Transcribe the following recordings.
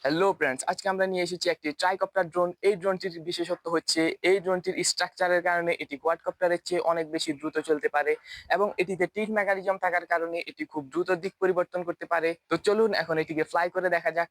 Hello friends, আজকে আমরা নিয়ে এসেছি একটি ট্রাইকপ্টার ড্রোন। এই ড্রোনটির বিশেষত্ব হচ্ছে এই ড্রোনটির স্ট্রাকচারের কারণে এটি কোয়াডকপ্টারের চেয়ে অনেক বেশি দ্রুত চলতে পারে এবং এটিতে টিল্ট মেকানিজম থাকার কারণে এটি খুব দ্রুত দিক পরিবর্তন করতে পারে। তো চলুন এখন এটিকে ফ্লাই করে দেখা যাক।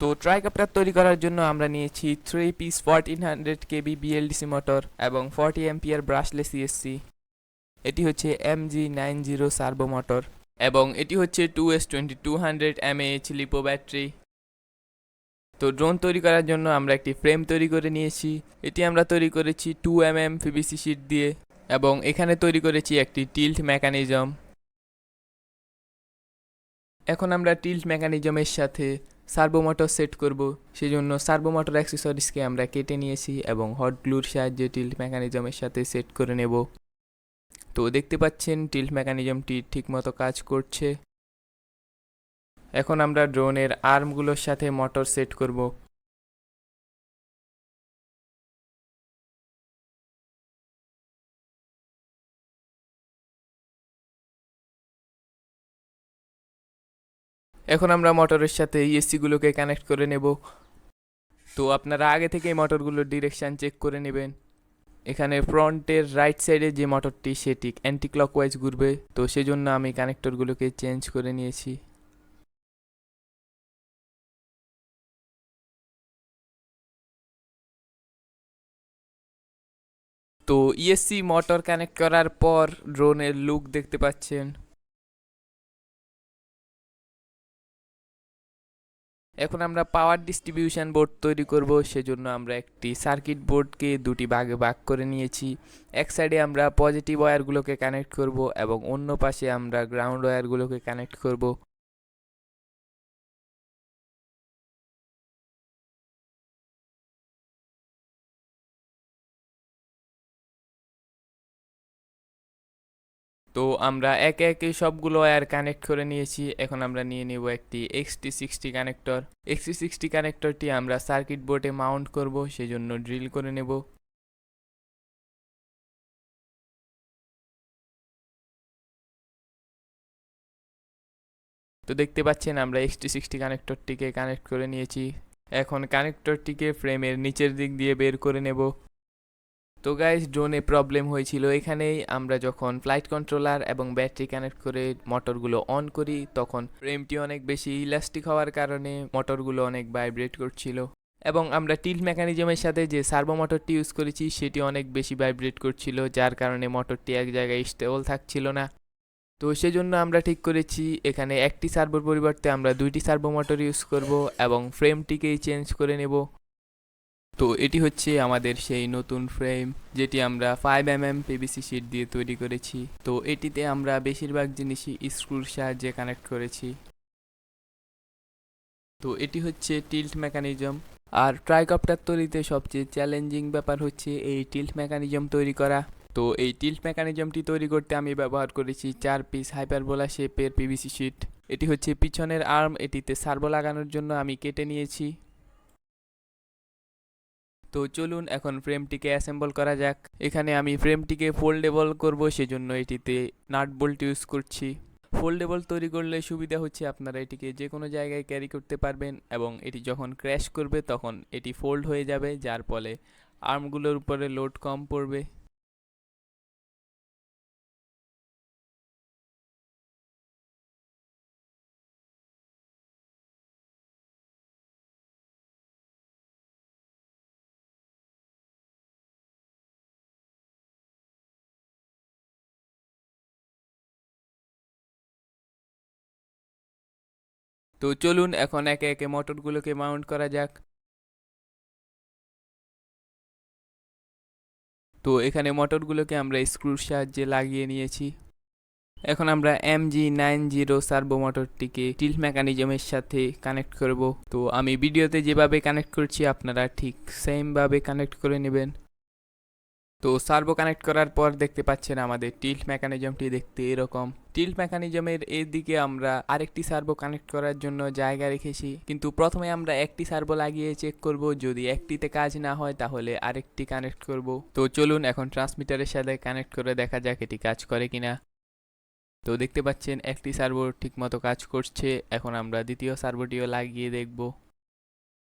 তো ট্রাইকপ্টার তৈরি করার জন্য আমরা নিয়েছি 3 পিস 1400 কেবি বিএলডিসি মোটর এবং 40 এম্পিয়ার ব্রাশলেস সিএসসি। এটি হচ্ছে MG90 সার্ভো মোটর এবং এটি হচ্ছে 2S2200 mAh লিপো ব্যাটারি। তো ড্রোন তৈরি করার জন্য আমরা একটি ফ্রেম তৈরি করে নিয়েছি। এটি আমরা তৈরি করেছি 2 mm পিভিসি শিট দিয়ে এবং এখানে তৈরি করেছি একটি টিল্ট মেকানিজম। এখন আমরা টিল্ট মেকানিজমের সাথে সার্ভো মোটর সেট করব। সেজন্য সার্ভো মোটর অ্যাক্সেসরিজকে আমরা কেটে নিয়েছি এবং হট গ্লুর সাহায্যে টিল্ট মেকানিজমের সাথে সেট করে নেব। তো দেখতে পাচ্ছেন টিল্ট মেকানিজমটি ঠিকমতো কাজ করছে। এখন আমরা ড্রোনের আর্মগুলোর সাথে মোটর সেট করব। এখন আমরা মোটরের সাথে ইএসসিগুলোকে কানেক্ট করে নেব। তো আপনারা আগে থেকেই মোটরগুলোর ডিরেকশান চেক করে নেবেন। এখানে ফ্রন্টের রাইট সাইডে যে মোটরটি সেটি অ্যান্টি ক্লকওয়াইজ ঘুরবে, তো সেজন্য আমি কানেক্টরগুলোকে চেঞ্জ করে নিয়েছি। তো ইএসসি মোটর কানেক্ট করার পর ড্রোনের লুক দেখতে পাচ্ছেন। এখন আমরা পাওয়ার ডিস্ট্রিবিউশন বোর্ড তৈরি করব। সেজন্য আমরা একটি সার্কিট বোর্ডকে দুটি ভাগে ভাগ করে নিয়েছি। এক সাইডে আমরা পজিটিভ ওয়্যারগুলোকে কানেক্ট করব এবং অন্য পাশে আমরা গ্রাউন্ড ওয়্যারগুলোকে কানেক্ট করব। তো আমরা একে একে সবগুলো ওয়্যার কানেক্ট করে নিয়েছি। এখন আমরা নিয়ে নেব একটি XT60 কানেক্টর। XT60 কানেক্টরটি আমরা সার্কিট বোর্ডে মাউন্ট করব, সেজন্য ড্রিল করে নেব। তো দেখতে পাচ্ছেন আমরা XT60 কানেক্টরটিকে কানেক্ট করে নিয়েছি। এখন কানেক্টরটিকে ফ্রেমের নিচের দিক দিয়ে বের করে নেব। তো গাইস, ড্রোনে প্রবলেম হয়েছিল এখানেই। আমরা যখন ফ্লাইট কন্ট্রোলার এবং ব্যাটারি কানেক্ট করে মোটরগুলো অন করি তখন ফ্রেমটি অনেক বেশি ইলাস্টিক হওয়ার কারণে মোটরগুলো অনেক ভাইব্রেট করছিল এবং আমরা টিল্ট মেকানিজমের সাথে যে সার্ভো মোটরটি ইউজ করেছি সেটি অনেক বেশি ভাইব্রেট করছিল, যার কারণে মোটরটি এক জায়গায় স্টেবল থাকছিল না। তো সেজন্য আমরা ঠিক করেছি এখানে একটি সার্ভোর পরিবর্তে আমরা দুইটি সার্ভো মোটর ইউজ করব এবং ফ্রেমটিকেই চেঞ্জ করে নেব। তো এটি হচ্ছে আমাদের সেই নতুন ফ্রেম, যেটি আমরা 5 mm পিভিসি শিট দিয়ে তৈরি করেছি। তো এটিতে আমরা বেশিরভাগ জিনিসই স্ক্রুর সাহায্যে কানেক্ট করেছি। তো এটি হচ্ছে টিল্ট মেকানিজম। আর ট্রাইকপ্টার তৈরিতে সবচেয়ে চ্যালেঞ্জিং ব্যাপার হচ্ছে এই টিল্ট মেকানিজম তৈরি করা। তো এই টিল্ট মেকানিজমটি তৈরি করতে আমি ব্যবহার করেছি 4 পিস হাইপারবোলা শেপের পিভিসি শিট। এটি হচ্ছে পিছনের আর্ম, এটিতে সার্ভো লাগানোর জন্য আমি কেটে নিয়েছি। তো চলুন এখন ফ্রেমটিকে অ্যাসেম্বল করা যাক। এখানে আমি ফ্রেমটিকে ফোল্ডেবল করব, সেজন্য এটিতে নাট বোল্ট ইউজ করছি। ফোল্ডেবল তৈরি করলে সুবিধা হচ্ছে আপনারা এটিকে যে কোনো জায়গায় ক্যারি করতে পারবেন এবং এটি যখন ক্র্যাশ করবে তখন এটি ফোল্ড হয়ে যাবে, যার ফলে আর্মগুলোর উপরে লোড কম পড়বে। তো চলুন এখন একে একে মোটরগুলোকে মাউন্ট করা যাক। তো এখানে মোটরগুলোকে আমরা স্ক্রুর সাহায্যে লাগিয়ে নিয়েছি। এখন আমরা MG90 সার্ভো মোটরটিকে টিল্ট মেকানিজমের সাথে কানেক্ট করব। তো আমি ভিডিওতে যেভাবে কানেক্ট করছি আপনারা ঠিক সেম ভাবে কানেক্ট করে নেবেন। তো সার্ভো কানেক্ট করার পর দেখতে পাচ্ছেন আমাদের টিল্ট মেকানিজমটি দেখতে এরকম। টিল্ট মেকানিজমের এই দিকে আমরা আরেকটি সার্ভো কানেক্ট করার জন্য জায়গা রেখেছি, কিন্তু প্রথমে আমরা একটি সার্ভো লাগিয়ে চেক করব, যদি একটিতে কাজ না হয় তাহলে আরেকটি কানেক্ট করব। তো চলুন এখন ট্রান্সমিটারের সাথে কানেক্ট করে দেখা যাক এটি কাজ করে কিনা। তো দেখতে পাচ্ছেন একটি সার্ভো ঠিকমতো কাজ করছে। এখন আমরা দ্বিতীয় সার্ভোটিও লাগিয়ে দেখব।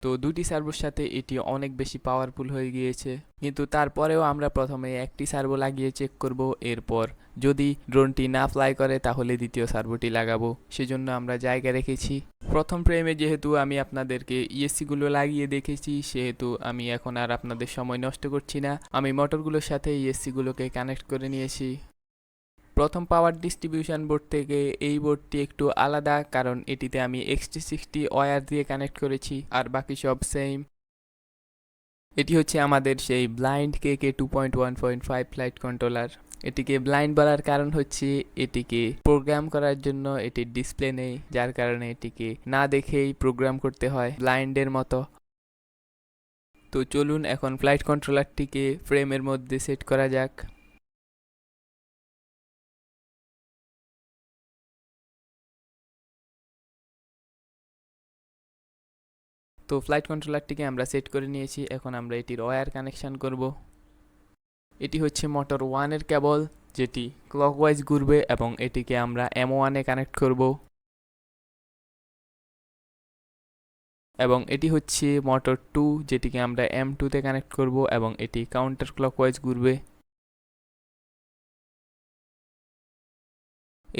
তো দুটি সার্ভোর সাথে এটি অনেক বেশি পাওয়ারফুল হয়ে গিয়েছে, কিন্তু তারপরেও আমরা প্রথমে একটি সার্ভো লাগিয়ে চেক করব। এরপর যদি ড্রোনটি না ফ্লাই করে তাহলে দ্বিতীয় সার্ভোটি লাগাবো, সেজন্য আমরা জায়গা রেখেছি। প্রথম ফ্রেমে যেহেতু আমি আপনাদেরকে ইএসসিগুলো লাগিয়ে দেখেছি, সেহেতু আমি এখন আর আপনাদের সময় নষ্ট করছি না। আমি মোটরগুলোর সাথে ইএসসিগুলোকে কানেক্ট করে নিয়েছি। প্রথম পাওয়ার ডিস্ট্রিবিউশন বোর্ড থেকে এই বোর্ডটি একটু আলাদা, কারণ এটিতে আমি XT60 ওয়্যার দিয়ে কানেক্ট করেছি, আর বাকি সব সেম। এটি হচ্ছে আমাদের সেই ব্লাইন্ড kk2.1.5 ফ্লাইট কন্ট্রোলার। এটিকে ব্লাইন্ড বলার কারণ হচ্ছে এটিকে প্রোগ্রাম করার জন্য এটির ডিসপ্লে নেই, যার কারণে এটিকে না দেখেই প্রোগ্রাম করতে হয় ব্লাইন্ডের মতো। তো চলুন এখন ফ্লাইট কন্ট্রোলারটিকে ফ্রেমের মধ্যে সেট করা যাক। তো ফ্লাইট কন্ট্রোলারটিকে আমরা সেট করে নিয়েছি। এখন আমরা এটির ওয়্যার কানেকশন করব। এটি হচ্ছে মোটর 1 এর কেবল, যেটি ক্লকওয়াইজ ঘুরবে, এবং এটিকে আমরা M1 এ কানেক্ট করব। এবং এটি হচ্ছে মোটর 2, যেটিকে আমরা M2 তে কানেক্ট করব, এবং এটি কাউন্টার ক্লকওয়াইজ ঘুরবে।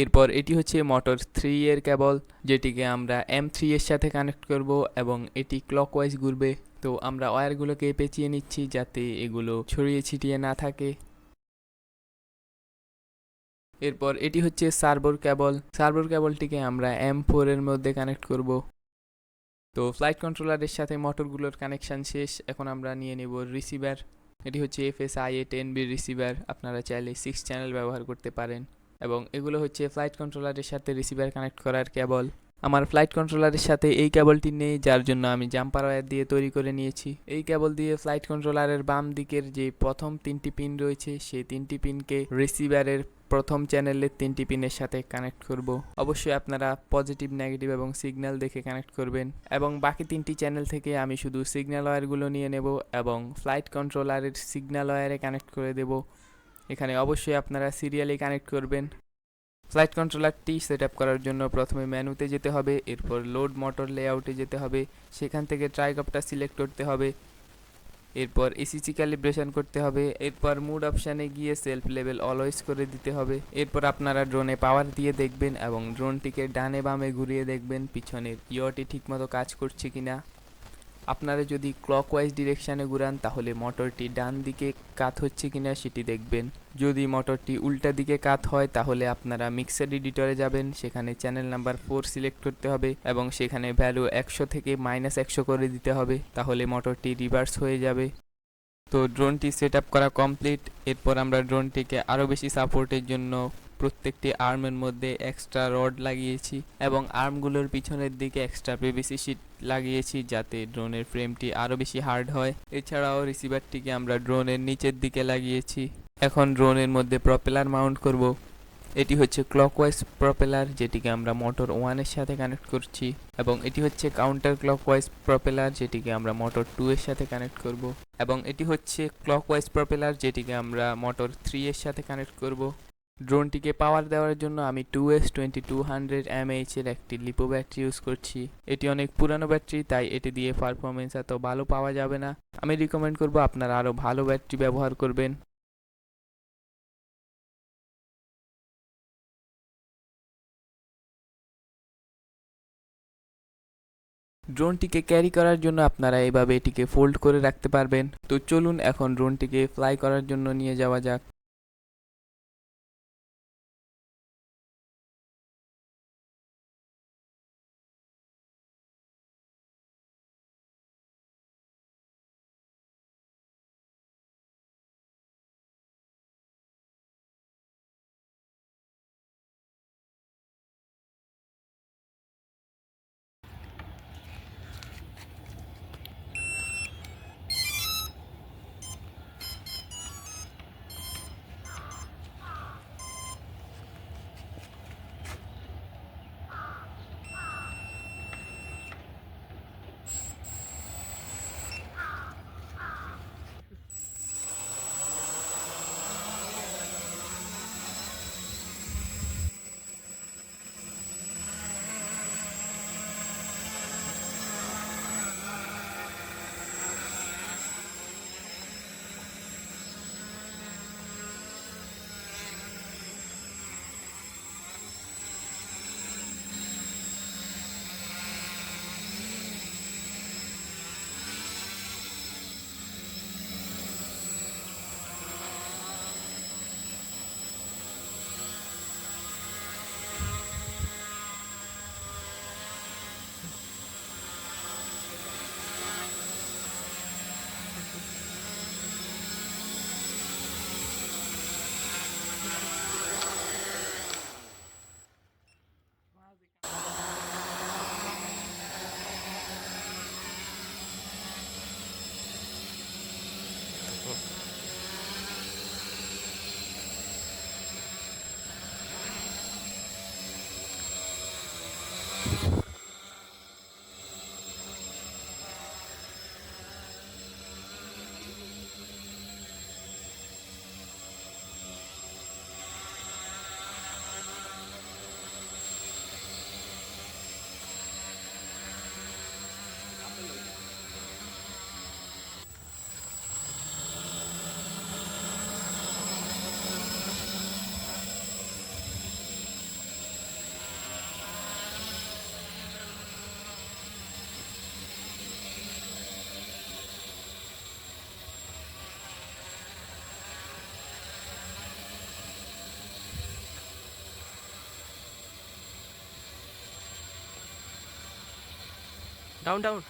এরপর এটি হচ্ছে মোটর 3 এর কেবল, যেটিকে আমরা M3 এর সাথে কানেক্ট করব, এবং এটি ক্লকওয়াইজ ঘুরবে। তো আমরা ওয়্যারগুলোকে পেঁচিয়ে নিচ্ছি যাতে এগুলো ছড়িয়ে ছিটিয়ে না থাকে। এরপর এটি হচ্ছে সার্ভোর কেবল। সার্ভোর কেবলটিকে আমরা M4 এর মধ্যে কানেক্ট করব। তো ফ্লাইট কন্ট্রোলারের সাথে মোটরগুলোর কানেকশন শেষ। এখন আমরা নিয়ে নেব রিসিভার। এটি হচ্ছে FSIA 10B রিসিভার। আপনারা চাইলে 6 চ্যানেল ব্যবহার করতে পারেন। এবং এগুলো হচ্ছে ফ্লাইট কন্ট্রোলারের সাথে রিসিভার কানেক্ট করার কেবল। আমার ফ্লাইট কন্ট্রোলারের সাথে এই কেবলটি নেই, যার জন্য আমি জাম্পার ওয়্যার দিয়ে তৈরি করে নিয়েছি। এই কেবল দিয়ে ফ্লাইট কন্ট্রোলারের বাম দিকের যে প্রথম 3টি পিন রয়েছে, সেই 3টি পিনকে রিসিভারের প্রথম চ্যানেলের 3টি পিনের সাথে কানেক্ট করব। অবশ্যই আপনারা পজিটিভ, নেগেটিভ এবং সিগন্যাল দেখে কানেক্ট করবেন। এবং বাকি 3টি চ্যানেল থেকে আমি শুধু সিগন্যাল ওয়্যারগুলো নিয়ে নেব এবং ফ্লাইট কন্ট্রোলারের সিগন্যাল ওয়্যারে কানেক্ট করে দেব। এখানে অবশ্যই আপনারা সিরিয়ালি কানেক্ট করবেন। ফ্লাইট কন্ট্রোলারটি সেট আপ করার জন্য প্রথমে মেনুতে যেতে হবে, এরপর লোড মোটর লেআউটে যেতে হবে, সেখান থেকে ট্রাইকপ্টার সিলেক্ট করতে হবে, এরপর এসিসি ক্যালিব্রেশন করতে হবে, এরপর মুড অপশানে গিয়ে সেলফ লেভেল অলওয়েজ করে দিতে হবে। এরপর আপনারা ড্রোনে পাওয়ার দিয়ে দেখবেন এবং ড্রোনটিকে ডানে বামে ঘুরিয়ে দেখবেন পিছনের ইয়টি ঠিকমতো কাজ করছে কিনা। আপনারা যদি ক্লকওয়াইজ ডিরেকশানে ঘুরান তাহলে মোটরটি ডান দিকে কাত হচ্ছে কিনা সেটি দেখবেন। যদি মোটরটি উল্টা দিকে কাত হয় তাহলে আপনারা মিক্সার এডিটরে যাবেন, সেখানে চ্যানেল নাম্বার 4 সিলেক্ট করতে হবে এবং সেখানে ভ্যালু 100 থেকে -100 করে দিতে হবে, তাহলে মোটরটি রিভার্স হয়ে যাবে। তো ড্রোনটি সেট আপ করা কমপ্লিট। এরপর আমরা ড্রোনটিকে আরও বেশি সাপোর্টের জন্য প্রত্যেকটি আর্মের মধ্যে এক্সট্রা রড লাগিয়েছি এবং আর্মগুলোর পিছনের দিকে এক্সট্রা পিভিসি শিট লাগিয়েছি, যাতে ড্রোনের ফ্রেমটি আরও বেশি হার্ড হয়। এছাড়াও রিসিভারটিকে আমরা ড্রোনের নিচের দিকে লাগিয়েছি। এখন ড্রোনের মধ্যে প্রপেলার মাউন্ট করব। এটি হচ্ছে ক্লকওয়াইজ প্রপেলার, যেটিকে আমরা মোটর 1 এর সাথে কানেক্ট করছি, এবং এটি হচ্ছে কাউন্টার ক্লকওয়াইজ প্রপেলার, যেটিকে আমরা মোটর 2 এর সাথে কানেক্ট করব, এবং এটি হচ্ছে ক্লকওয়াইজ প্রপেলার, যেটিকে আমরা মোটর 3 এর সাথে কানেক্ট করব। ড্রোনটিকে পাওয়ার দেওয়ার জন্য আমি 2S2200 mAh এর একটি লিপো ব্যাটারি ইউজ করছি। এটি অনেক পুরানো ব্যাটারি, তাই এটি দিয়ে পারফরমেন্স এত ভালো পাওয়া যাবে না। আমি রিকমেন্ড করব আপনারা আরও ভালো ব্যাটারি ব্যবহার করবেন। ড্রোনটিকে ক্যারি করার জন্য আপনারা এভাবে এটিকে ফোল্ড করে রাখতে পারবেন। তো চলুন এখন ড্রোনটিকে ফ্লাই করার জন্য নিয়ে যাওয়া যাক। Down down